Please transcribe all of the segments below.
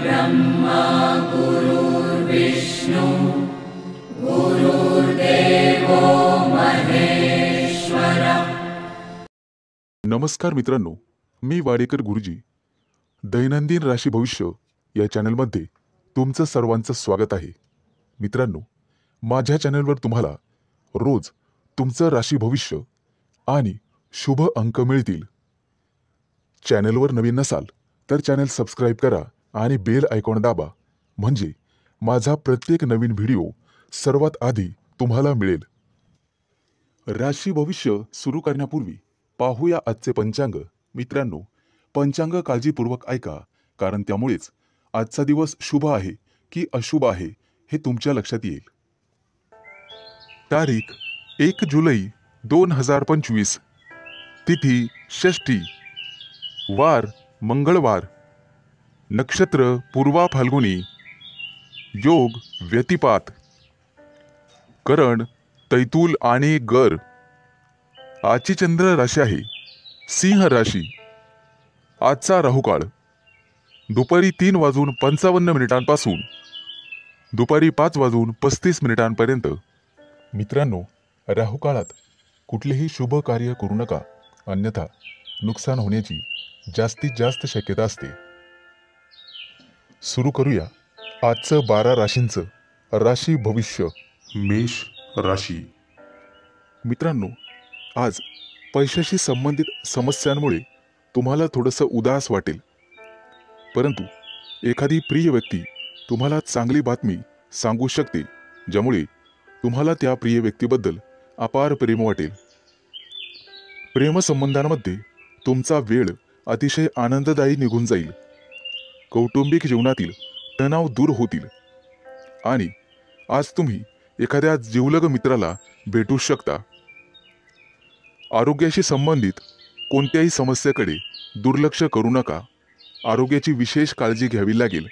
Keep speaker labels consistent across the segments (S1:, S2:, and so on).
S1: ब्रह्मा गुरुर्विष्णु गुरुर्देवो महेश्वर।
S2: नमस्कार मित्रांनो, मी वाडेकर गुरुजी दैनंदिन राशी भविष्य या चॅनलमध्ये तुमचं सर्वांचं स्वागत आहे। मित्रांनो, माझ्या चॅनलवर तुम्हाला रोज तुमचं राशी भविष्य आणि शुभ अंक मिळतील। चॅनलवर नवीन नसाल तर चॅनल सबस्क्राइब करा आणि बेल आयकॉन दाबा, म्हणजे माझा प्रत्येक नवीन व्हिडिओ सर्वात आधी तुम्हाला मिळेल। राशी भविष्य सुरू करण्यापूर्वी पाहूया आजचे पंचांग। मित्रांनो, पंचांग काळजीपूर्वक ऐका, कारण त्यामुळेच आजचा दिवस शुभ आहे की अशुभ आहे हे तुमच्या लक्षात येईल। तारीख 1 जुलै 2025, तिथी षष्ठी, वार मंगळवार, नक्षत्र पूर्वा फाल्गुनी, योग व्यतिपात, करण तैतूल आणि गर। आजची चंद्र राशी आहे सिंह राशी। आजचा राहुकाळ दुपारी 3:55 दुपारी 5:35 मित्रांनो, राहुकाळात कुठलेही शुभ कार्य करू नका, अन्यथा नुकसान होण्याची जास्तीत जास्त शक्यता असते। सुरू करूया आजचं 12 राशींचं राशी भविष्य। मेष राशी। मित्रांनो, आज पैशाशी संबंधित समस्यांमुळे तुम्हाला थोडंसं उदास वाटेल, परंतु एखादी प्रिय व्यक्ती तुम्हाला चांगली बातमी सांगू शकते, ज्यामुळे तुम्हाला त्या प्रिय व्यक्तीबद्दल अपार प्रेम वाटेल। प्रेमसंबंधांमध्ये तुमचा वेळ अतिशय आनंददायी निघून जाईल। कौटुंबिक जीवनातील तणाव दूर होतील आणि आज तुम्ही एखाद्या जिवलग मित्राला भेटू शकता। आरोग्याशी संबंधित कोणत्याही समस्येकडे दुर्लक्ष करू नका, आरोग्याची विशेष काळजी घ्यावी लागेल।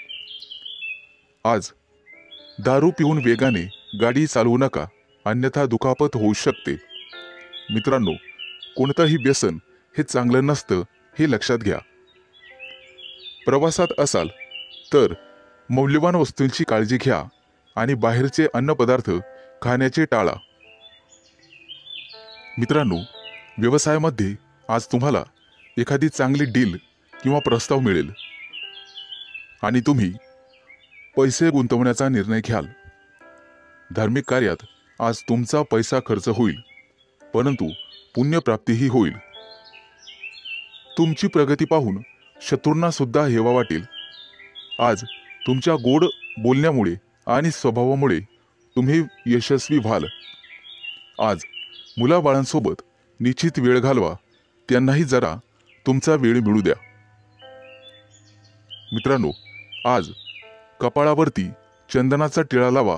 S2: आज दारू पिऊन वेगाने गाडी चालवू नका, अन्यथा दुखापत होऊ शकते। मित्रांनो, कोणतंही व्यसन हे चांगलं नसतं हे लक्षात घ्या। प्रवासात असाल तर मौल्यवान वस्तूंची काळजी घ्या आणि बाहेरचे अन्नपदार्थ खाण्याचे टाळा। मित्रांनो, व्यवसायामध्ये आज तुम्हाला एखादी चांगली डील किंवा प्रस्ताव मिळेल आणि तुम्ही पैसे गुंतवण्याचा निर्णय घ्याल। धार्मिक कार्यात आज तुमचा पैसा खर्च होईल, परंतु पुण्यप्राप्तीही होईल। तुमची प्रगती पाहून शत्रूंना सुद्धा हेवा वाटेल। आज तुमच्या गोड बोलण्यामुळे आणि स्वभावामुळे तुम्ही यशस्वी व्हाल। आज मुलाबाळांसोबत निश्चित वेळ घालवा, त्यांनाही जरा तुमचा वेळ मिळू द्या। मित्रांनो, आज कपाळावरती चंदनाचा टिळा लावा,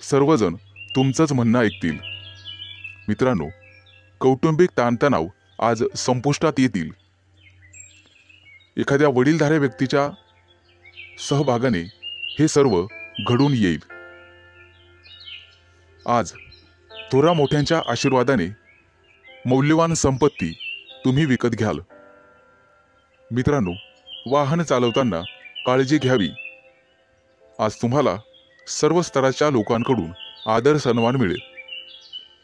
S2: सर्वजण तुमचंच म्हणणं ऐकतील। मित्रांनो, कौटुंबिक ताणतणाव आज संपुष्टात येतील। एखाद्या वडीलधाऱ्या व्यक्तीच्या सहभागाने हे सर्व घडून येईल। आज थोरा मोठ्यांच्या आशीर्वादाने मौल्यवान संपत्ती तुम्ही विकत घ्याल। मित्रांनो, वाहन चालवताना काळजी घ्यावी। आज तुम्हाला सर्व स्तराच्या लोकांकडून आदर सन्मान मिळेल,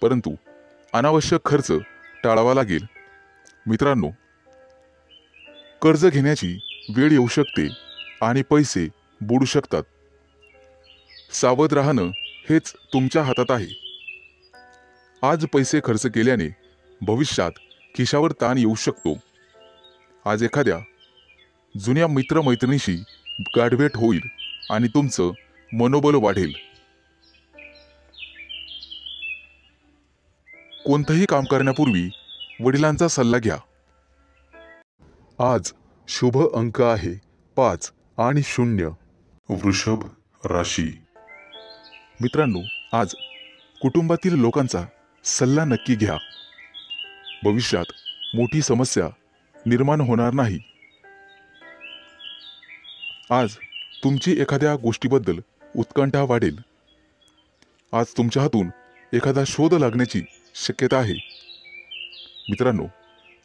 S2: परंतु अनावश्यक खर्च टाळावा लागेल। मित्रांनो, कर्ज घेण्याची वेळ येऊ शकते आणि पैसे बुडू शकतात। सावध राहणं हेच तुमच्या हातात आहे। आज पैसे खर्च केल्याने भविष्यात खिशावर ताण येऊ शकतो। आज एखाद्या जुन्या मित्रमैत्रिणीशी गाठभेट होईल आणि तुमचं मनोबल वाढेल। कोणतंही काम करण्यापूर्वी वडिलांचा सल्ला घ्या। आज शुभ अंक आहे 5 आणि 0। वृषभ राशी। मित्रांनो, आज कुटुंबातील लोकांचा सल्ला नक्की घ्या। भविष्यात मोठी समस्या निर्माण होणार नाही। आज तुमची एखाद्या गोष्टीबद्दल उत्कंठा वाढेल। आज तुमच्या हातून एखादा शोध लागण्याची शक्यता आहे। मित्रांनो,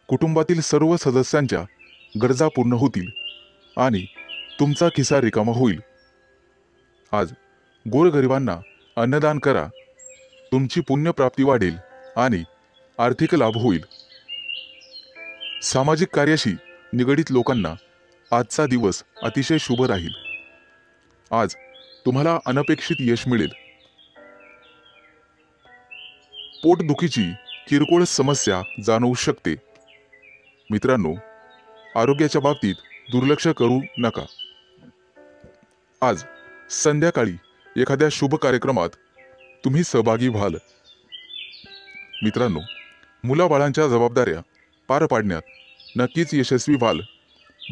S2: कुटुंबातील सर्व सदस्यांच्या गरजा पूर्ण होतील आणि तुमचा खिसा रिकामा होईल। आज गोरगरिबांना अन्नदान करा, तुमची पुण्यप्राप्ती वाढेल आणि आर्थिक लाभ होईल। सामाजिक कार्याशी निगडित लोकांना आजचा दिवस अतिशय शुभ राहील। आज तुम्हाला अनपेक्षित यश मिळेल। पोटदुखीची किरकोळ समस्या जाणवू शकते। मित्रांनो, आरोग्याच्या बाबतीत दुर्लक्ष करू नका। आज संध्याकाळी एखाद्या शुभ कार्यक्रमात तुम्ही सहभागी व्हाल। मित्रांनो, मुलाबाळांच्या जबाबदाऱ्या पार पाडण्यात नक्कीच यशस्वी व्हाल।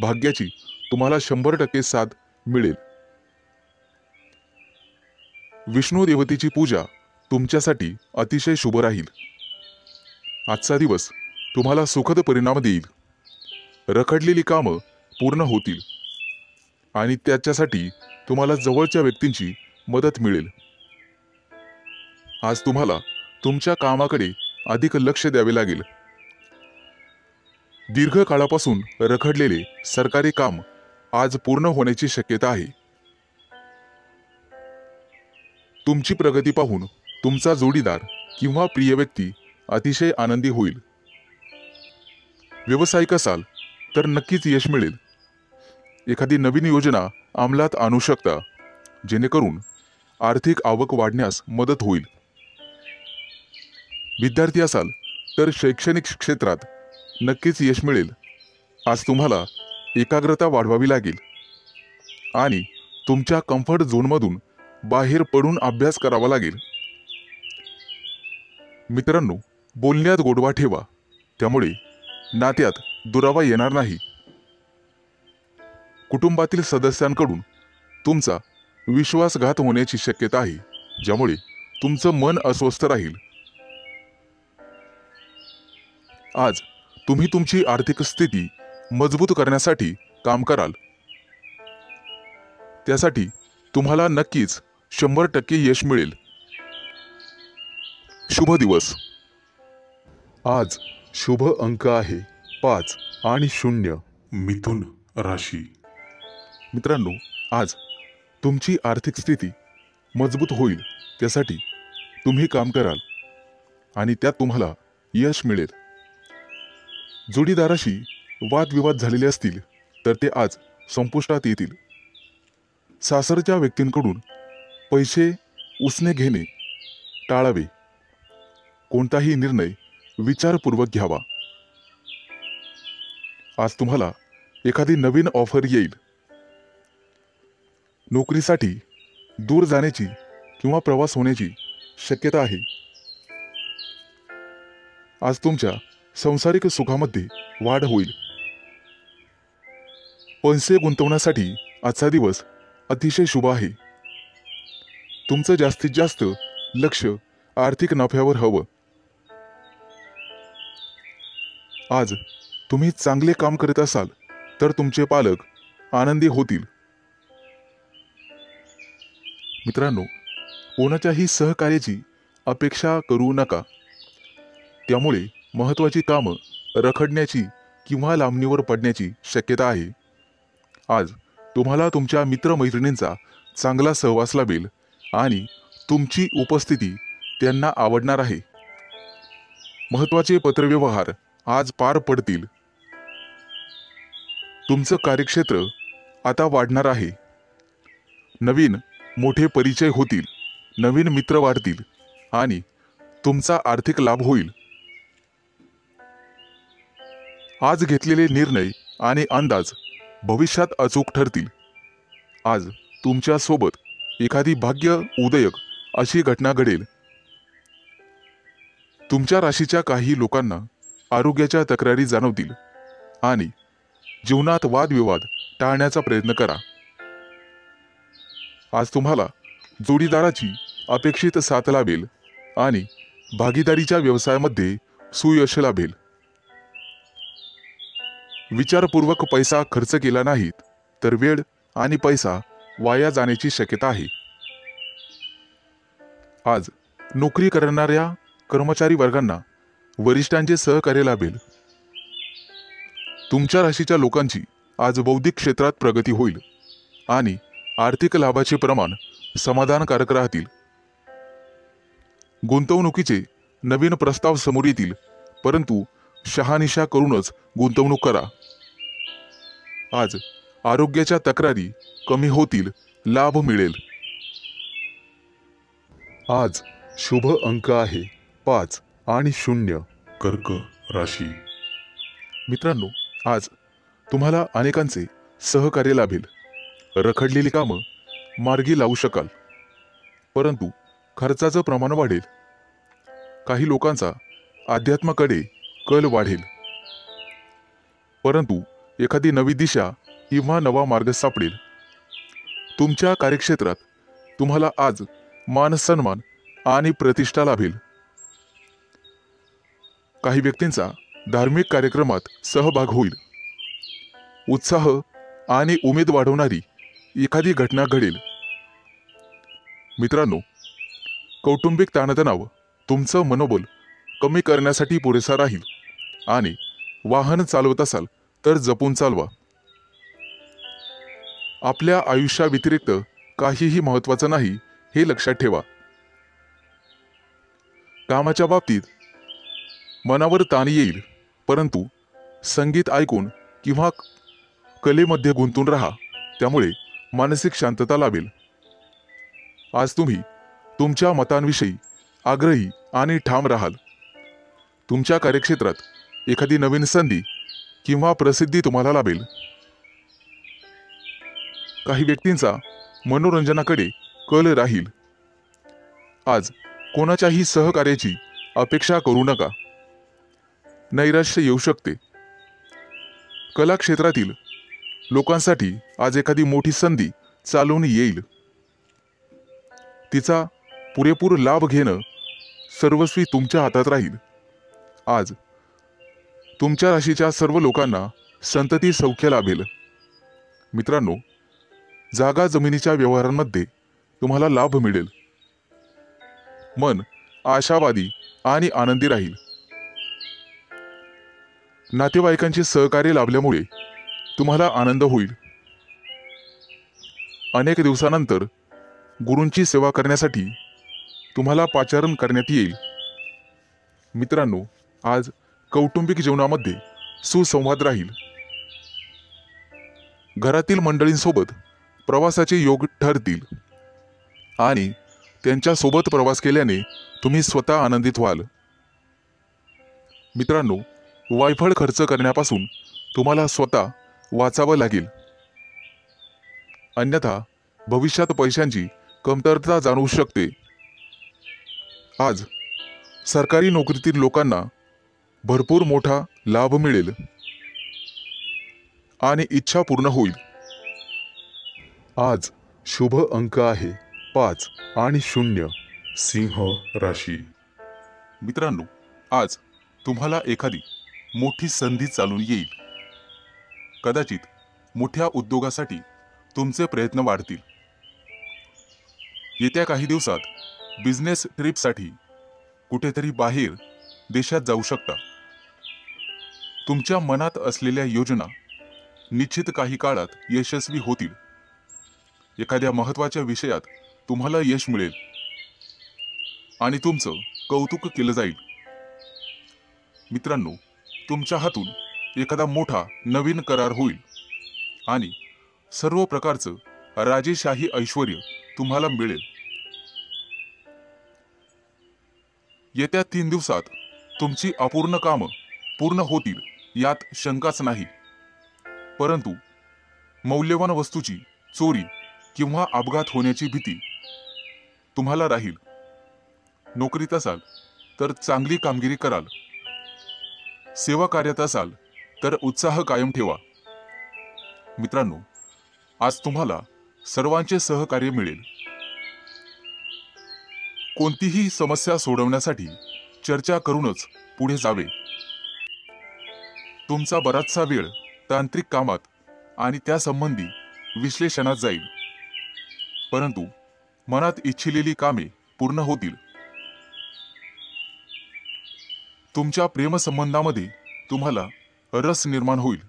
S2: भाग्याची तुम्हाला 100% साथ मिळेल। विष्णू देवतेची पूजा तुमच्यासाठी अतिशय शुभ राहील। आजचा दिवस तुम्हाला सुखद परिणाम देईल। रखडलेली कामं पूर्ण होतील आणि त्याच्यासाठी तुम्हाला जवळच्या व्यक्तींची मदत मिळेल। आज तुम्हाला तुमच्या कामाकडे अधिक लक्ष द्यावे लागेल। दीर्घकाळापासून रखडलेले सरकारी काम आज पूर्ण होण्याची शक्यता आहे। तुमची प्रगती पाहून तुमचा जोडीदार किंवा प्रिय व्यक्ती अतिशय आनंदी होईल। व्यावसायिक असाल तर नक्कीच यश मिळेल। एखादी नवीन योजना अंमलात आणू शकता, जेणेकरून आर्थिक आवक वाढण्यास मदत होईल। विद्यार्थी असाल तर शैक्षणिक क्षेत्रात नक्कीच यश मिळेल। आज तुम्हाला एकाग्रता वाढवावी लागेल आणि तुमच्या कम्फर्ट झोनमधून बाहेर पडून अभ्यास करावा लागेल। मित्रांनो, बोलण्यात गोडवा ठेवा, त्यामुळे नात्यात दुरावा येणार नाही। कुटुंबातील सदस्यांकडून तुमचा विश्वासघात होण्याची शक्यता आहे, ज्यामुळे तुमचं मन अस्वस्थ राहील। आज तुम्ही तुमची आर्थिक स्थिती मजबूत करण्यासाठी काम कराल। त्यासाठी तुम्हाला नक्कीच 100% यश मिळेल। शुभ दिवस। आज शुभ अंक आहे 5 आणि 0। मिथुन राशी। मित्रांनो, आज तुमची आर्थिक स्थिती मजबूत होईल, त्यासाठी तुम्ही काम कराल आणि त्यात तुम्हाला यश मिळेल। जोडीदाराशी वादविवाद झालेले असतील तर ते आज संपुष्टात येतील। सासरच्या व्यक्तींकडून पैसे उसने घेणे टाळावे। कोणताही निर्णय विचारपूर्वक घ्यावा। आज तुम्हाला एखादी नवीन ऑफर येईल। नोकरीसाठी दूर जाण्याची किंवा प्रवास होण्याची शक्यता आहे। आज तुमच्या सांसारिक सुखामध्ये वाढ होईल। पैसे गुंतवण्यासाठी आजचा दिवस अतिशय शुभ आहे। तुमचं जास्तीत जास्त लक्ष आर्थिक नफ्यावर हवं। आज तुम्ही चांगले काम करत असाल तर तुमचे पालक आनंदी होतील। मित्रांनो, कोणाच्याही सहकार्याची अपेक्षा करू नका, त्यामुळे महत्त्वाची कामं रखडण्याची किंवा लांबणीवर पडण्याची शक्यता आहे। आज तुम्हाला तुमच्या मित्रमैत्रिणींचा चांगला सहवास लाभेल आणि तुमची उपस्थिती त्यांना आवडणार आहे। महत्त्वाचे पत्रव्यवहार आज पार पडतील। तुमचं कार्यक्षेत्र आता वाढणार आहे। नवीन मोठे परिचय होतील, नवीन मित्र वाढतील आणि तुमचा आर्थिक लाभ होईल। आज घेतलेले निर्णय आणि अंदाज भविष्यात अचूक ठरतील। आज तुमच्या सोबत एखादी भाग्य उदयक अशी घटना घडेल। तुमच्या राशीच्या काही लोकांना आरोग्याच्या तक्रारी जाणवतील आणि जीवनात वादविवाद टाळण्याचा प्रयत्न करा। आज तुम्हाला जोडीदाराची अपेक्षित साथ लाभेल आणि भागीदारीच्या व्यवसायामध्ये सुयश लाभेल। विचारपूर्वक पैसा खर्च केला नाहीत तर वेळ आणि पैसा वाया जाण्याची शक्यता आहे। आज नोकरी करणाऱ्या कर्मचारी वर्गांना वरिष्ठांचे सहकार्य लाभेल। तुमच्या राशीच्या लोकांची आज बौद्धिक क्षेत्रात प्रगती होईल। आणि आर्थिक लाभाचे प्रमाण समाधानकारक राहतील. गुंतवणुकीचे नवीन प्रस्ताव समोर येतील, परंतु शहानिशा करूनच गुंतवणूक करा. आज आरोग्याच्या तक्रारी कमी होतील, लाभ मिळेल. आज शुभ अंक आहे 5 आणि 0. कर्क राशी. मित्रांनो, आज तुम्हाला अनेकांचे सहकार्य लाभेल. रखडलेली कामं मार्गी लावू शकाल, परंतु खर्चाचं प्रमाण वाढेल. काही लोकांचा अध्यात्माकडे कल वाढेल, परंतु एखादी नवी दिशा किंवा नवा मार्ग सापडेल. तुमच्या कार्यक्षेत्रात तुम्हाला आज मान सन्मान आणि प्रतिष्ठा लाभेल. काही व्यक्तींचा धार्मिक कार्यक्रमात सहभाग होईल. उत्साह आणि उमेद वाढवणारी एखादी घटना घडेल. मित्रांनो, कौटुंबिक ताणतणाव तुमचं मनोबल कमी करण्यासाठी पुरेसा राहील आणि वाहन चालवत असाल तर जपून चालवा. आपल्या आयुष्याव्यतिरिक्त काहीही महत्त्वाचं नाही हे लक्षात ठेवा. कामाच्या बाबतीत मनावर ताण येईल, परंतु संगीत ऐकून किंवा कलेमध्ये गुंतून राहा, त्यामुळे मानसिक शांतता लाभेल. आज तुम्ही तुमच्या मतांविषयी आग्रही आणि ठाम राहाल. तुमच्या कार्यक्षेत्रात एखादी नवीन संधी किंवा प्रसिद्धी तुम्हाला लाभेल. काही व्यक्तींचा मनोरंजनाकडे कल राहील. आज कोणाच्याही सहकार्याची अपेक्षा करू नका. नैराश्य येऊ शकते. कला क्षेत्रातील लोकांसाठी आज एखादी मोठी संधी चालून येईल. तिचा पुरेपूर लाभ घेणं सर्वस्वी तुमच्या हातात राहील. आज तुमच्या राशीच्या सर्व लोकांना संतती सौख्य लाभेल. मित्रांनो, जागा जमिनीच्या व्यवहारांमध्ये तुम्हाला लाभ मिळेल. मन आशावादी आणि आनंदी राहील. नातेवाईकांचे सहकार्य लाभल्यामुळे तुम्हाला आनंद होईल. अनेक दिवसानंतर गुरूंची सेवा करण्यासाठी तुम्हाला पाचारण करण्यात येईल. मित्रांनो, आज कौटुंबिक जीवनामध्ये सुसंवाद राहील. घरातील मंडळींसोबत प्रवासाचे योग ठरतील आणि त्यांच्यासोबत प्रवास केल्याने तुम्ही स्वतः आनंदित व्हाल. मित्रांनो, वायफळ खर्च करण्यापासून तुम्हाला स्वतः वाचावं लागेल, अन्यथा भविष्यात पैशांची कमतरता जाणवू शकते. आज सरकारी नोकरीतील लोकांना भरपूर मोठा लाभ मिळेल आणि इच्छा पूर्ण होईल. आज शुभ अंक आहे 5 आणि 0. सिंह राशी. मित्रांनो, आज तुम्हाला एखादी मोठी संधी चालून येईल. कदाचित मोठ्या उद्योगासाठी तुमचे प्रयत्न वाढतील. येत्या काही दिवसात बिझनेस ट्रिपसाठी कुठेतरी बाहेर देशात जाऊ शकता. तुमच्या मनात असलेल्या योजना निश्चित काही काळात यशस्वी होतील. एखाद्या महत्त्वाच्या विषयात तुम्हाला यश मिळेल आणि तुमचं कौतुक केलं जाईल. मित्रांनो, तुमच्या हातून एखादा मोठा नवीन करार होईल आणि सर्व प्रकारचं राजेशाही ऐश्वर्य तुम्हाला मिळेल. येत्या 3 दिवसात तुमची अपूर्ण कामं पूर्ण होतील यात शंकाच नाही, परंतु मौल्यवान वस्तूची चोरी किंवा अपघात होण्याची भीती तुम्हाला राहील. नोकरीत असाल तर चांगली कामगिरी कराल. सेवा कार्यात असाल तर उत्साह कायम ठेवा. मित्रांनो, आज तुम्हाला सर्वांचे सहकार्य मिळेल. कोणतीही समस्या सोडवण्यासाठी चर्चा करूनच पुढे जावे. तुमचा बराचसा वेळ तांत्रिक कामात आणि त्यासंबंधी विश्लेषणात जाईल, परंतु मनात इच्छिलेली कामे पूर्ण होतील. तुमच्या प्रेमसंबंधामध्ये तुम्हाला रस निर्माण होईल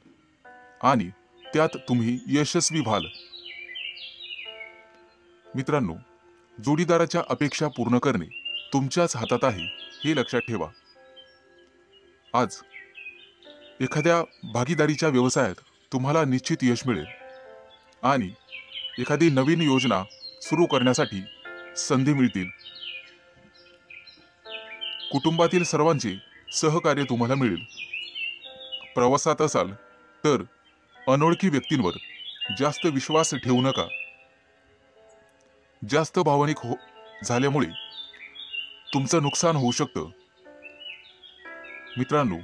S2: आणि त्यात तुम्ही यशस्वी व्हाल. मित्रांनो, जोडीदाराच्या अपेक्षा पूर्ण करणे तुमच्याच हातात आहे हे लक्षात ठेवा. आज एखाद्या भागीदारीच्या व्यवसायात तुम्हाला निश्चित यश मिळेल आणि एखादी नवीन योजना सुरू करण्यासाठी संधी मिळतील. कुटुंबातील सर्वांचे सहकार्य तुम्हाला मिळेल. प्रवासात असाल तर अनोळखी व्यक्तींवर जास्त विश्वास ठेवू नका. जास्त भावनिक झाल्यामुळे तुमचं नुकसान होऊ शकतं. मित्रांनो,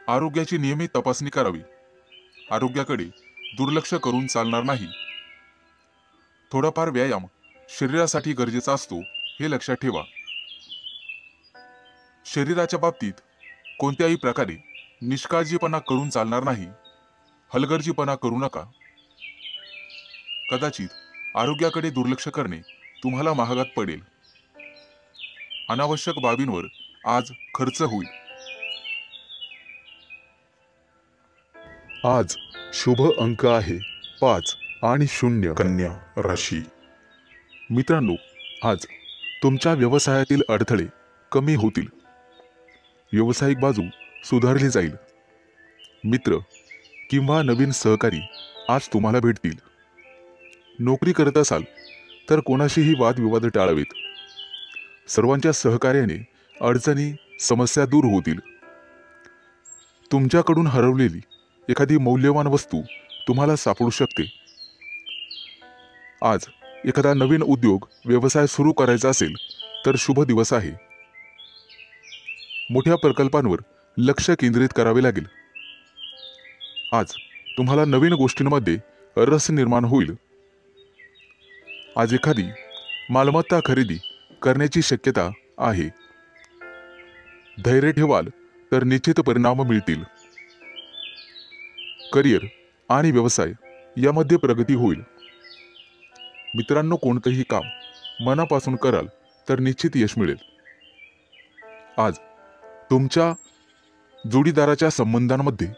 S2: आरोग्याची नियमित तपासणी करावी. आरोग्याकडे दुर्लक्ष करून चालणार नाही. थोडाफार व्यायाम शरीरासाठी गरजेचा असतो हे लक्षात ठेवा. शरीराच्या बाबतीत कोणत्याही प्रकारे निष्काळजीपणा करून चालणार नाही. हलगर्जीपणा करू नका. कदाचित आरोग्याकडे दुर्लक्ष करणे तुम्हाला महागात पडेल. अनावश्यक बाबींवर आज खर्च होईल. आज शुभ अंक आहे 5 आणि 0.
S1: कन्या राशी.
S2: मित्रांनो, आज तुमच्या व्यवसायातील अडथळे कमी होतील. व्यावसायिक बाजू सुधारली जाईल. मित्र किंवा नवीन सहकारी आज तुम्हाला भेटतील. नोकरी करत असाल तर कोणाशीही वादविवाद टाळावेत. सर्वांच्या सहकार्याने अडचणी समस्या दूर होतील. तुमच्याकडून हरवलेली एखादी मौल्यवान वस्तू तुम्हाला सापडू शकते. आज एखादा नवीन उद्योग व्यवसाय सुरू करायचा असेल तर शुभ दिवस आहे. मोठ्या प्रकल्पांवर लक्ष केंद्रित करावे लागेल. आज तुम्हाला नवीन गोष्टींमध्ये रस निर्माण होईल. आज एखादी मालमत्ता खरेदी करण्याची शक्यता आहे. धैर्य ठेवाल तर निश्चित परिणाम मिळतील. करिअर आणि व्यवसाय यामध्ये प्रगती होईल. मित्रांनो, कोणतंही काम मनापासून कराल तर निश्चित यश मिळेल. आज तुमच्या जोडीदाराच्या संबंधांमध्ये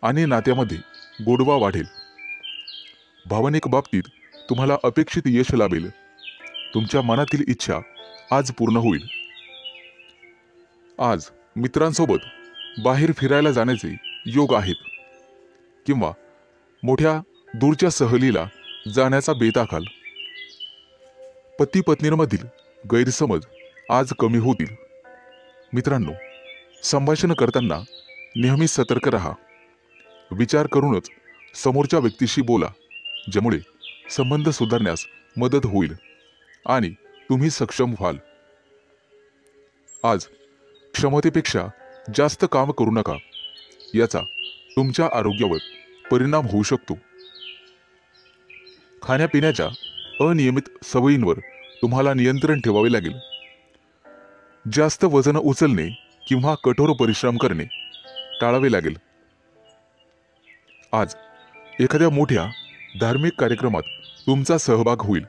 S2: आणि नात्यामध्ये गोडवा वाढेल. भावनिक बाबतीत तुम्हाला अपेक्षित यश लाभेल. तुमच्या मनातील इच्छा आज पूर्ण होईल. आज मित्रांसोबत बाहेर फिरायला जाण्याचे योग आहेत किंवा मोठ्या दूरच्या सहलीला जाण्याचा बेत आखाल. पती पत्नींमधील गैरसमज आज कमी होतील. मित्रांनो, संभाषण करताना नेहमी सतर्क राहा. विचार करूनच समोरच्या व्यक्तीशी बोला, ज्यामुळे संबंध सुधारण्यास मदत होईल आणि तुम्ही सक्षम व्हाल. आज क्षमतेपेक्षा जास्त काम करू नका. याचा तुमच्या आरोग्यावर परिणाम होऊ शकतो. खाण्यापिण्याच्या अनियमित सवयींवर तुम्हाला नियंत्रण ठेवावे लागेल. जास्त वजन उचलणे किंवा कठोर परिश्रम करणे टाळावे लागेल. आज एखाद्या मोठ्या धार्मिक कार्यक्रमात तुमचा सहभाग होईल.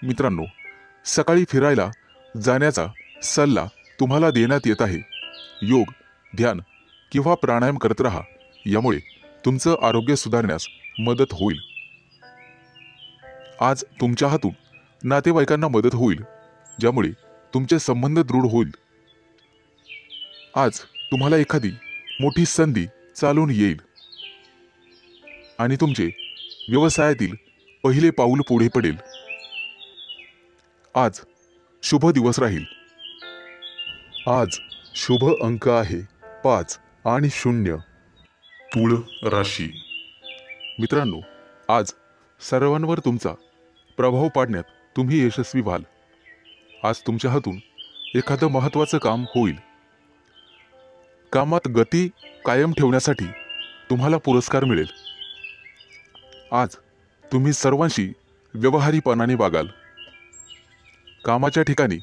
S2: मित्रांनो, सकाळी फिरायला जाण्याचा सल्ला तुम्हाला देण्यात येत आहे. योग, ध्यान किंवा प्राणायाम करत राहा. यामुळे तुमचं आरोग्य सुधारण्यास मदत होईल. आज तुमच्या हातून नातेवाईकांना मदत होईल, ज्यामुळे तुमचे संबंध दृढ होईल. आज तुम्हाला एखादी मोठी संधी चालून येईल आणि तुमचे व्यवसायातील पहिले पाऊल पुढे पडेल. आज शुभ दिवस राहील. आज शुभ अंक आहे 5 आणि 0.
S1: तुळ राशी.
S2: मित्रांनो, आज सर्वांवर तुमचा प्रभाव पाडण्यात तुम्ही यशस्वी व्हाल. आज तुमच्या हातून एखादं महत्त्वाचं काम होईल. कामात गती कायम ठेवण्यासाठी तुम्हाला पुरस्कार मिळेल. आज तुम्ही सर्वांशी व्यवहारीपणाने वागाल. कामाच्या ठिकाणी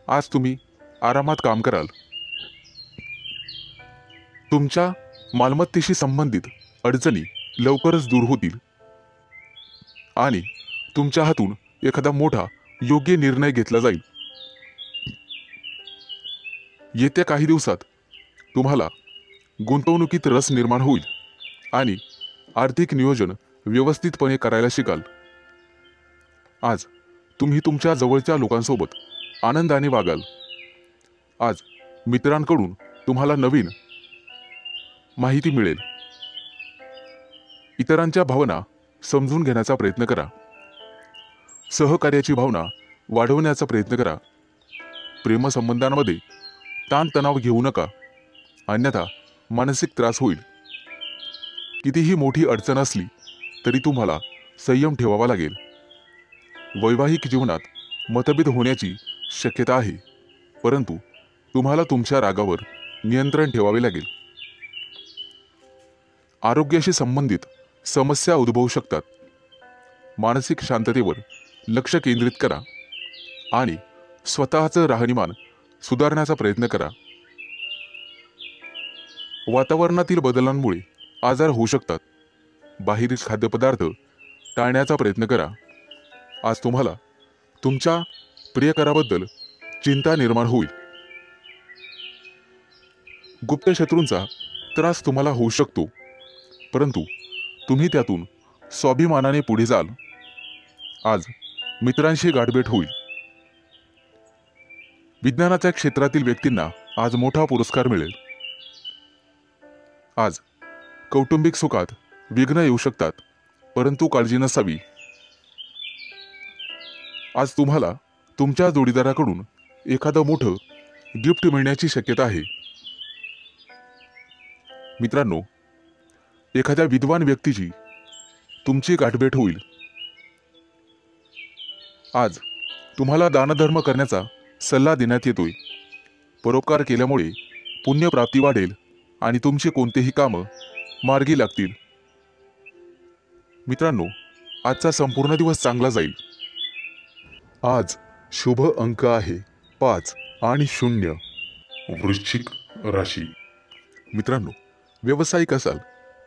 S2: आज तुम्ही आरामात काम कराल. तुमच्या मालमत्तेशी संबंधित अडचणी लवकरच दूर होतील आणि तुमच्या हातून एखादा मोठा योग्य निर्णय घेतला जाईल. येत्या काही दिवसात तुम्हाला गुंतवणुकीत रस निर्माण होईल आणि आर्थिक नियोजन व्यवस्थितपणे करायला शिकाल. आज तुम्ही तुमच्या जवळच्या लोकांसोबत आनंदाने वागाल. आज मित्रांकडून तुम्हाला नवीन माहिती मिळेल. इतरांच्या भावना समजून घेण्याचा प्रयत्न करा. सहकार्याची भावना वाढवण्याचा प्रयत्न करा. प्रेमसंबंधांमध्ये ताणतणाव घेऊ नका, अन्यथा मानसिक त्रास होईल. कितीही मोठी अडचण असली तरी तुम्हाला संयम ठेवावा लागेल. वैवाहिक जीवनात मतभेद होण्याची शक्यता आहे, परंतु तुम्हाला तुमच्या रागावर नियंत्रण ठेवावे लागेल. आरोग्याशी संबंधित समस्या उद्भवू शकतात. मानसिक शांततेवर लक्ष केंद्रित करा आणि स्वतःचं राहणीमान सुधारण्याचा प्रयत्न करा. वातावरणातील बदलांमुळे आजार होऊ शकतात. बाहेरील खाद्यपदार्थ टाळण्याचा प्रयत्न करा. आज तुम्हाला तुमच्या प्रियकराबद्दल चिंता निर्माण होईल. गुप्त शत्रूंचा त्रास तुम्हाला होऊ शकतो, परंतु तुम्ही त्यातून स्वाभिमानाने पुढे जाल. आज मित्रांशी गाठभेट होईल. विज्ञानाच्या क्षेत्रातील व्यक्तींना आज मोठा पुरस्कार मिळेल. आज कौटुंबिक सुखात विघ्न येऊ शकतात, परंतु काळजी नसावी. आज तुम्हाला तुमच्या जोडीदाराकडून एखादं मोठं गिफ्ट मिळण्याची शक्यता आहे. मित्रांनो, एखाद्या विद्वान व्यक्तीची तुमची गाठभेट होईल. आज तुम्हाला दानधर्म करण्याचा सल्ला देण्यात येतोय. परोपकार केल्यामुळे पुण्यप्राप्ती वाढेल आणि तुमची कोणतेही कामं मार्गी लागतील. मित्रांनो, आजचा संपूर्ण दिवस चांगला जाईल. आज शुभ अंक आहे 5 आणि 0.
S1: वृश्चिक राशी.
S2: मित्रांनो, व्यावसायिक असाल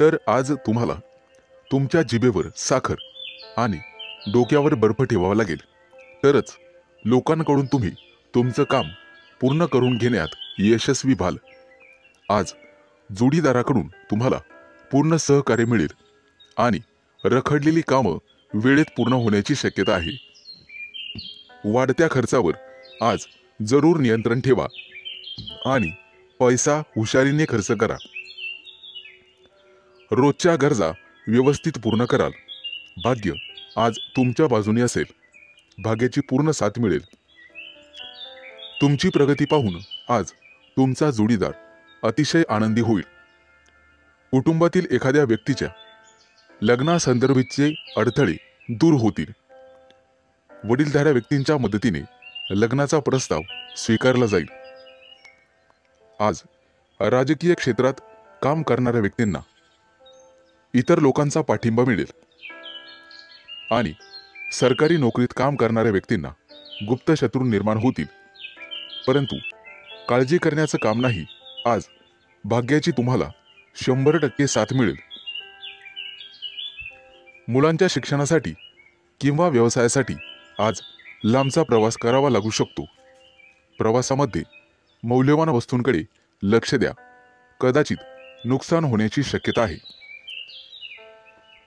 S2: तर आज तुम्हाला तुमच्या जिभेवर साखर आणि डोक्यावर बर्फ ठेवावा लागेल, तरच लोकांकडून तुम्ही तुमचं काम पूर्ण करून घेण्यात यशस्वी व्हाल. आज जोडीदाराकडून तुम्हाला पूर्ण सहकार्य मिळेल आणि रखडलेली कामं वेळेत पूर्ण होण्याची शक्यता आहे. वाढत्या खर्चावर आज जरूर नियंत्रण ठेवा आणि पैसा हुशारीने खर्च करा. रोजच्या गरजा व्यवस्थित पूर्ण कराल. भाग्य आज तुमच्या बाजूने असेल. भाग्याची पूर्ण साथ मिळेल. तुमची प्रगती पाहून आज तुमचा जोडीदार अतिशय आनंदी होईल. कुटुंबातील एखाद्या व्यक्तीच्या लग्नासंदर्भाचे अडथळे दूर होतील. वडीलधाऱ्या व्यक्तींच्या मदतीने लग्नाचा प्रस्ताव स्वीकारला जाईल. आज राजकीय क्षेत्रात काम करणाऱ्या व्यक्तींना इतर लोकांचा पाठिंबा मिळेल आणि सरकारी नोकरीत काम करणाऱ्या व्यक्तींना गुप्त शत्रू निर्माण होतील, परंतु काळजी करण्याचं काम नाही. आज भाग्याची तुम्हाला 100% साथ मिळेल. मुलांच्या शिक्षणासाठी किंवा व्यवसायासाठी आज लांबचा प्रवास करावा लागू शकतो. प्रवासामध्ये मौल्यवान वस्तूंकडे लक्ष द्या. कदाचित नुकसान होण्याची शक्यता आहे.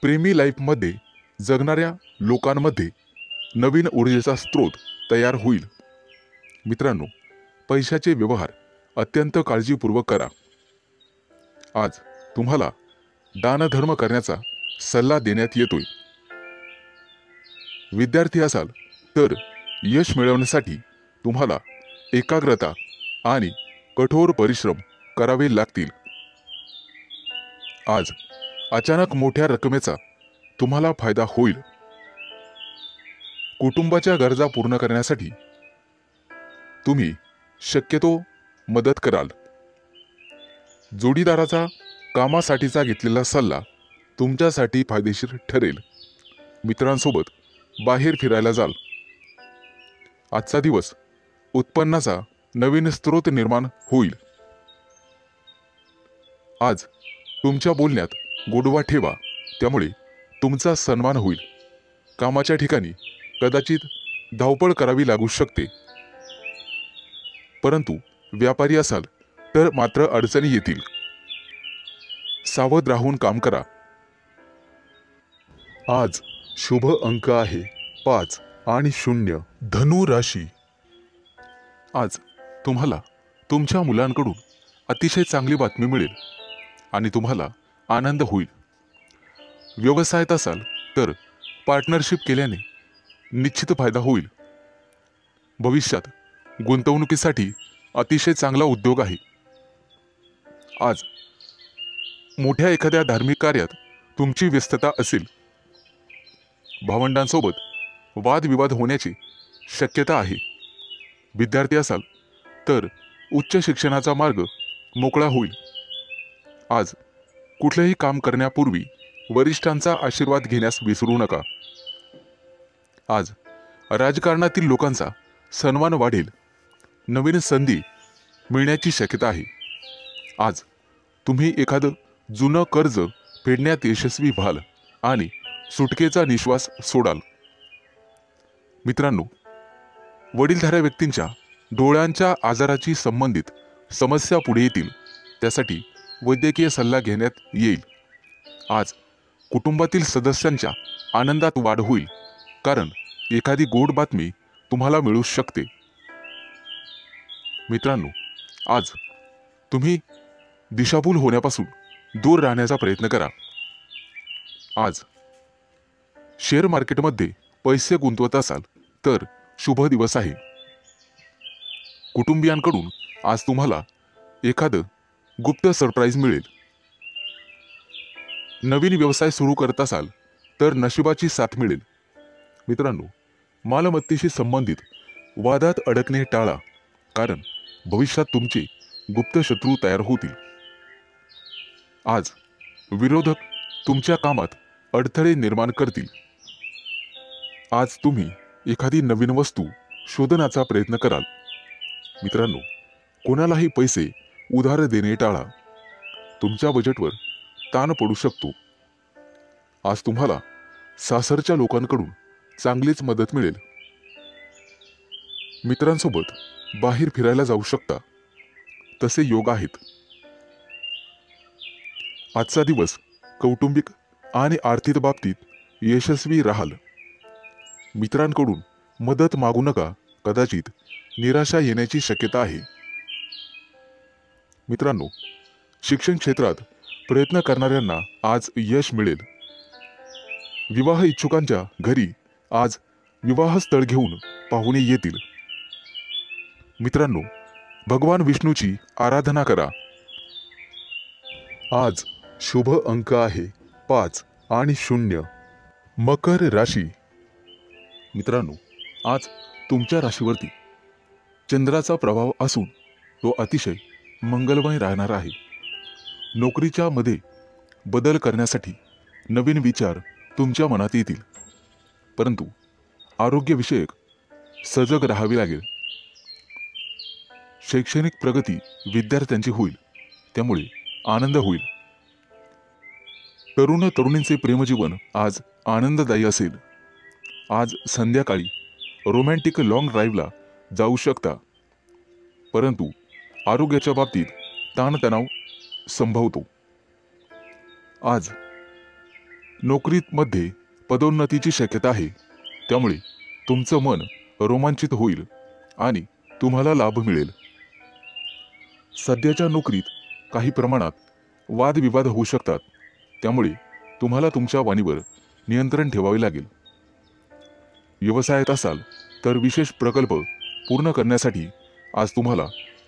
S2: प्रेमी लाईफमध्ये जगणाऱ्या लोकांमध्ये नवीन ऊर्जेचा स्रोत तयार होईल. मित्रांनो, पैशाचे व्यवहार अत्यंत काळजीपूर्वक करा. आज तुम्हाला दानधर्म करण्याचा सल्ला देण्यात येतोय. विद्यार्थी असाल तर यश मिळवण्यासाठी तुम्हाला एकाग्रता आणि कठोर परिश्रम करावे लागतील. आज अचानक मोठ्या रकमेचा तुम्हाला फायदा होईल. कुटुंबाच्या गरजा पूर्ण करण्यासाठी तुम्ही शक्यतो मदत कराल. जोडीदाराचा कामासाठीचा घेतलेला सल्ला तुमच्यासाठी फायदेशीर ठरेल. मित्रांसोबत बाहेर फिरायला जाल. आजचा दिवस उत्पन्नाचा नवीन स्रोत निर्माण होईल. आज तुमच्या बोलण्यात गोडवा ठेवा, त्यामुळे तुमचा सन्मान होईल. कामाच्या ठिकाणी कदाचित धावपळ करावी लागू शकते, परंतु व्यापारी असाल तर मात्र अडचणी येतील. सावध राहून काम करा. आज शुभ अंक आहे 5 आणि 0 धनु राशी। आज तुम्हाला तुमच्या मुलांकडून अतिशय चांगली बातमी मिळेल आणि तुम्हाला आनंद होईल। व्यवसायात असाल तर पार्टनरशिप केल्याने निश्चित फायदा होईल। भविष्यात गुंतवणुकीसाठी अतिशय चांगला उद्योग आहे। आज मोठ्या एखाद्या धार्मिक कार्यात तुमची व्यस्तता असेल। भावंडांसोबत वादविवाद होण्याची शक्यता आहे। विद्यार्थी असाल तर उच्च शिक्षणाचा मार्ग मोकळा होईल। आज कुठलेही काम करण्यापूर्वी वरिष्ठांचा आशीर्वाद घेण्यास विसरू नका। आज राजकारणातील लोकांचा सन्मान वाढेल। नवीन संधी मिळण्याची शक्यता आहे। आज तुम्ही एखादं जुनं कर्ज फेडण्यात यशस्वी व्हाल आणि सुटकेचा निश्वास सोडाल। मित्रांनो, वडीलधाऱ्या व्यक्तींच्या डोळ्यांच्या आजाराची संबंधित समस्या पुढे येतील, त्यासाठी वैद्यकीय सल्ला घेण्यात येईल। आज कुटुंबातील सदस्यांच्या आनंदात वाढ होईल, कारण एखादी गोड बातमी तुम्हाला मिळू शकते। मित्रांनो, आज तुम्ही दिशाभूल होण्यापासून दूर राहण्याचा प्रयत्न करा। आज शेअर मार्केटमध्ये पैसे गुंतवत असाल तर शुभ दिवस आहे। कुटुंबियांकडून आज तुम्हाला एखादं गुप्त सरप्राईज मिळेल। नवीन व्यवसाय सुरू करत असाल तर नशिबाची साथ मिळेल। मित्रांनो, मालमत्तेशी संबंधित वादात अडकणे टाळा, कारण भविष्यात तुमचे गुप्त शत्रू तयार होतील। आज विरोधक तुमच्या कामात अडथळे निर्माण करतील। आज तुम्ही एखादी नवीन वस्तू शोधण्याचा प्रयत्न कराल। मित्रांनो, कोणालाही पैसे उधार देणे टाळा, तुमच्या बजेटवर ताण पडू शकतो। आज तुम्हाला सासरच्या लोकांकडून चांगलीच मदत मिळेल। मित्रांसोबत बाहेर फिरायला जाऊ शकता, तसे योग आहेत। आजचा दिवस कौटुंबिक आणि आर्थिक बाबतीत यशस्वी राहाल। मित्रांकडून मदत मागू नका, कदाचित निराशा येण्याची शक्यता आहे। मित्रांनो, शिक्षण क्षेत्रात प्रयत्न करणाऱ्यांना आज यश मिळेल। विवाह इच्छुकांच्या घरी आज विवाहस्थळ घेऊन पाहुणे येतील। मित्रांनो, भगवान विष्णूची आराधना करा। आज शुभ अंक आहे 5 आणि 0 मकर राशी। मित्रांनो, आज तुमच्या राशीवरती चंद्राचा प्रभाव असून तो अतिशय मंगलमय राहणार आहे। नोकरीच्या मध्ये बदल करण्यासाठी नवीन विचार तुमच्या मनात येतील, परंतु आरोग्यविषयक सजग राहावे लागेल। शैक्षणिक प्रगती विद्यार्थ्यांची होईल, त्यामुळे आनंद होईल। तरुण तरुणींचे प्रेमजीवन आज आनंददायी असेल। आज संध्याकाळी रोमॅन्टिक लॉंग ड्राईव्हला जाऊ शकता, परंतु आरोग्याच्या बाबतीत ताणतणाव संभवतो। आज नोकरीमध्ये पदोन्नतीची शक्यता आहे, त्यामुळे तुमचं मन रोमांचित होईल आणि तुम्हाला लाभ मिळेल। सध्याच्या नोकरीत काही प्रमाणात वादविवाद होऊ शकतात, त्यामुळे तुम्हाला तुमच्या वाणीवर नियंत्रण ठेवावे लागेल। व्यवसायात असाल तर विशेष प्रकल्प पूर्ण करण्यासाठी आज तुम्हाला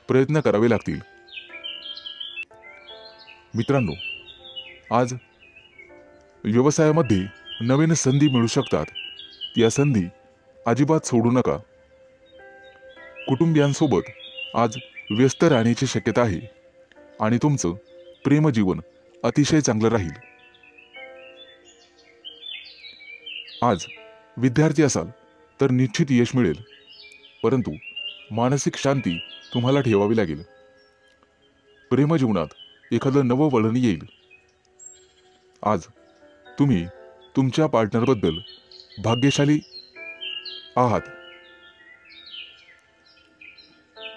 S2: प्रयत्न करावे लागतील। मित्रांनो, आज व्यवसायामध्ये नवीन संधी मिळू शकतात, या संधी अजिबात सोडू नका। कुटुंबियांसोबत आज व्यस्त राहण्याची शक्यता आहे आणि तुमचं प्रेमजीवन अतिशय चांगलं राहील। आज विद्यार्थी असाल तर निश्चित यश मिळेल, परंतु मानसिक शांती तुम्हाला ठेवावी लागेल। प्रेमजीवनात एखादं नवं वळण येईल। आज तुम्ही तुमच्या पार्टनरबद्दल भाग्यशाली आहात।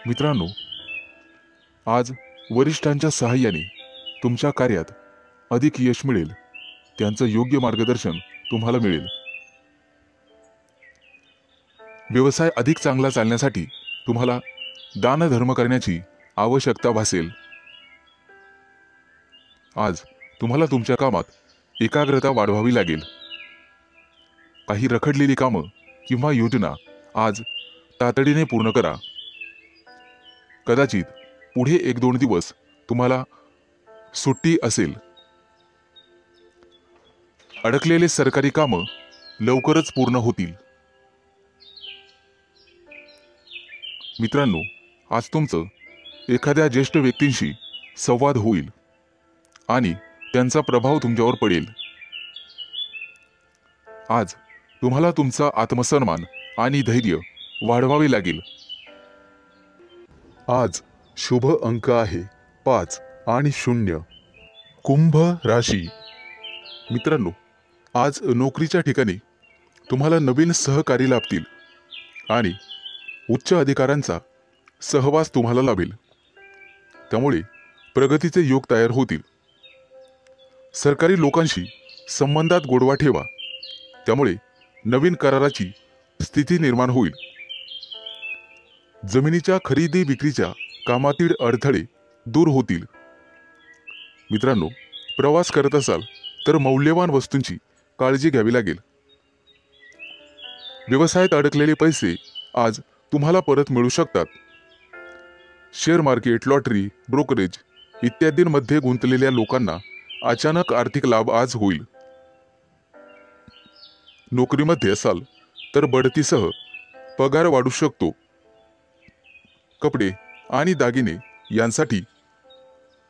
S2: मित्रांनो, आज वरिष्ठांच्या सहाय्याने तुमच्या कार्यात अधिक यश मिळेल, त्यांचं योग्य मार्गदर्शन तुम्हाला मिळेल। व्यवसाय अधिक चांगला चालण्यासाठी तुम्हाला दानधर्म करण्याची आवश्यकता भासेल. आज तुम्हाला तुमच्या कामात एकाग्रता वाढवावी लागेल. काही रखडलेली कामं किंवा योजना आज तातडीने पूर्ण करा. कदाचित पुढे 1-2 दिवस तुम्हाला सुट्टी असेल. अडकलेले सरकारी कामं लवकरच पूर्ण होतील. मित्रांनो, आज तुमचं एखाद्या ज्येष्ठ व्यक्तींशी संवाद होईल आणि त्यांचा प्रभाव तुमच्यावर पडेल. आज तुम्हाला तुमचा आत्मसन्मान आणि धैर्य वाढवावे लागेल. आज शुभ अंक आहे 5 आणि 0. कुंभ राशी. मित्रांनो, आज नोकरीच्या ठिकाणी तुम्हाला नवीन सहकारी लाभतील आणि उच्च अधिकाऱ्यांचा सहवास तुम्हाला लाभेल. त्यामुळे प्रगतीचे योग तयार होतील. सरकारी लोकांशी संबंधात गोडवा ठेवा. त्यामुळे नवीन कराराची स्थिती निर्माण होईल. जमिनीच्या खरेदी विक्रीच्या कामातील अडथळे दूर होतील. मित्रांनो, प्रवास करत असाल तर मौल्यवान वस्तूंची काळजी घ्यावी लागेल. व्यवसायात अडकलेले पैसे आज तुम्हाला परत मिळू शकतात. शेअर मार्केट, लॉटरी, ब्रोकरेज इत्यादींमध्ये गुंतलेल्या लोकांना अचानक आर्थिक लाभ आज होईल. नोकरीमध्ये असाल तर बढतीसह पगार वाढू शकतो. कपडे आणि दागिने यांसाठी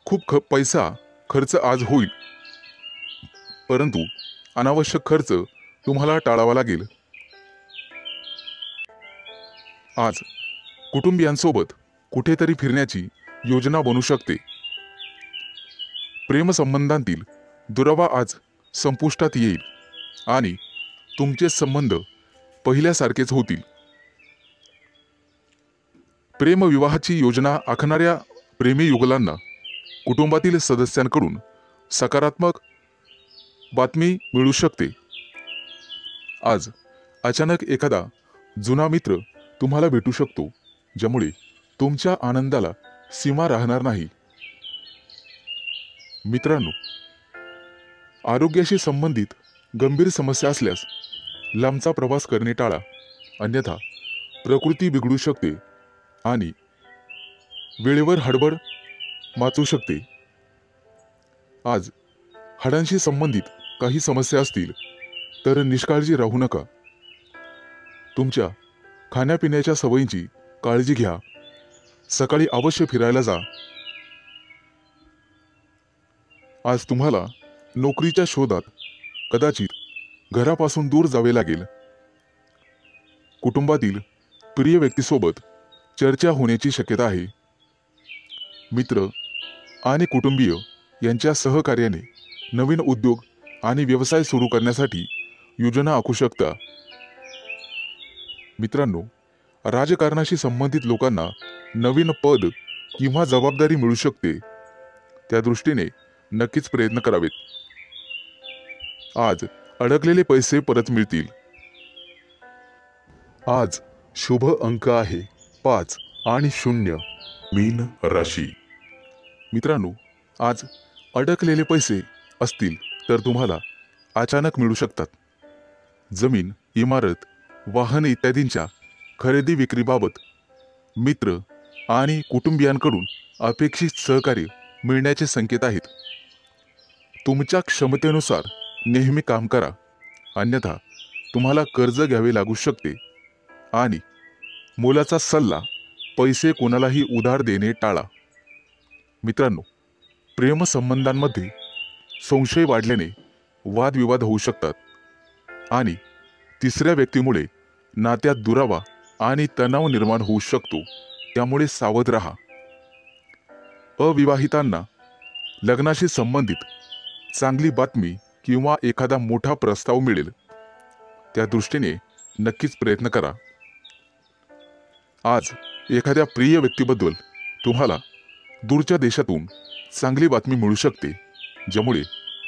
S2: खूप पैसा खर्च आज होईल. परंतु अनावश्यक खर्च तुम्हाला टाळावा लागेल. आज कुटुंबियांसोबत कुठेतरी फिरण्याची योजना बनू शकते. प्रेमसंबंधांतील दुरावा आज संपुष्टात येईल आणि तुमचे संबंध पहिल्यासारखेच होतील. प्रेमविवाहाची योजना आखणाऱ्या प्रेमी युगलांना कुटुंबातील सदस्यांकडून सकारात्मक बातमी मिळू शकते. आज अचानक एखादा जुना मित्र तुम्हाला भेटू शकतो, ज्यामुळे तुमच्या आनंदाला सीमा राहणार नाही. मित्रांनो, आरोग्याशी संबंधित गंभीर समस्या असल्यास लांबचा प्रवास करणे टाळा, अन्यथा प्रकृती बिघडू शकते आणि वेळेवर हडबड माचू शकते. आज हाडांशी संबंधित काही समस्या असतील तर निष्काळजी राहू नका. तुमच्या खाण्यापिण्याच्या सवयींची काळजी घ्या. सकाळी अवश्य फिरायला जा. आज तुम्हाला नोकरीच्या शोधात कदाचित घरापासून दूर जावे लागेल. कुटुंबातील प्रिय व्यक्तीसोबत चर्चा होण्याची शक्यता आहे. मित्र आणि कुटुंबीय यांच्या सहकार्याने नवीन उद्योग आणि व्यवसाय सुरू करण्यासाठी योजना आखू शकता. मित्रांनो, राजकारणाशी संबंधित लोकांना नवीन पद किंवा जबाबदारी मिळू शकते. त्या दृष्टीने नक्कीच प्रयत्न करावेत. आज अडकलेले पैसे परत मिळतील. आज शुभ अंक आहे 5 आणि 0. मीन राशी. मित्रांनो, आज अडकलेले पैसे असतील तर तुम्हाला अचानक मिळू शकतात. जमीन, इमारत, वाहन इत्यादींच्या खरेदी विक्रीबाबत मित्र आणि कुटुंबियांकडून अपेक्षित सहकार्य मिळण्याचे संकेत आहेत. तुमच्या क्षमतेनुसार नेहमी काम करा, अन्यथा तुम्हाला कर्ज घ्यावे लागू शकते. आणि मोलाचा सल्ला, पैसे कोणालाही उधार देणे टाळा. मित्रांनो, प्रेमसंबंधांमध्ये संशय वाढल्याने वादविवाद होऊ शकतात आणि तिसऱ्या व्यक्तीमुळे नात्यात दुरावा आणि तणाव निर्माण होऊ शकतो. त्यामुळे सावध राहा. अविवाहितांना लग्नाशी संबंधित चांगली बातमी किंवा एखादा मोठा प्रस्ताव मिळेल. त्या दृष्टीने नक्कीच प्रयत्न करा. आज एखाद्या प्रिय व्यक्तीबद्दल तुम्हाला दूरच्या देशातून चांगली बातमी मिळू शकते, ज्यामुळे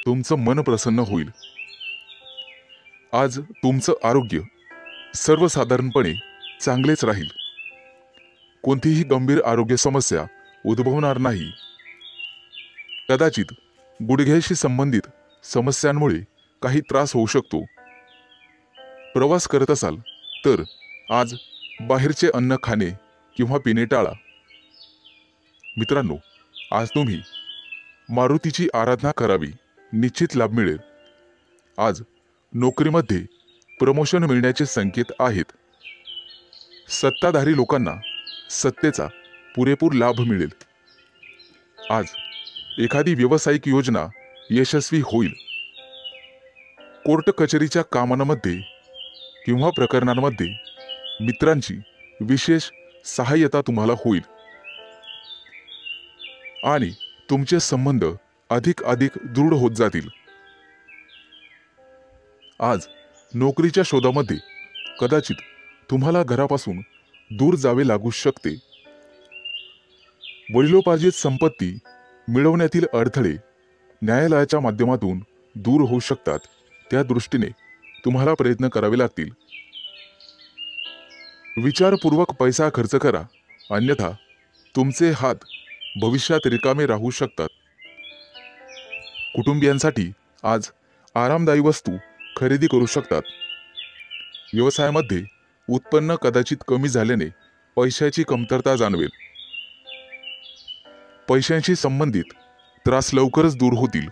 S2: तुमचं मन प्रसन्न होईल. आज तुमचं आरोग्य सर्वसाधारणपणे चांगलेच राहील. कोणतीही गंभीर आरोग्य समस्या उद्भवणार नाही. कदाचित गुडघ्याशी संबंधित समस्यांमुळे काही त्रास होऊ शकतो. प्रवास करत असाल तर आज बाहेरचे अन्न खाणे किंवा पिणे टाळा. मित्रांनो, आज तुम्ही मारुतीची आराधना करावी, निश्चित लाभ मिळेल. आज नोकरीमध्ये प्रमोशन मिळण्याचे संकेत आहेत. सत्ताधारी लोकांना सत्तेचा पुरेपूर लाभ मिळेल. आज एखादी व्यावसायिक योजना यशस्वी होईल. कोर्ट कचेरीच्या कामांमध्ये किंवा प्रकरणांमध्ये मित्रांची विशेष सहाय्यता तुम्हाला होईल आणि तुमचे संबंध अधिक दृढ होत जातील. आज नोकरीच्या शोधामध्ये कदाचित तुम्हाला घरापासून दूर जावे लागू शकते. वडिलोपार्जित संपत्ती मिळवण्यातील अडथळे न्यायालयाच्या माध्यमातून दूर होऊ शकतात. त्या दृष्टीने तुम्हाला प्रयत्न करावे लागतील. विचारपूर्वक पैसा खर्च करा, अन्यथा तुमचे हात भविष्यात रिकामे राहू शकतात. कुटुंबियांसाठी आज आरामदायी वस्तू खरेदी करू शकतात. व्यवसायामध्ये उत्पन्न कदाचित कमी झाल्याने पैशाची कमतरता जाणवेल. पैशांशी संबंधित त्रास लवकरच दूर होतील.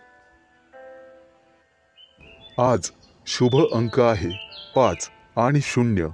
S2: आज शुभ अंक आहे 5 आणि 0.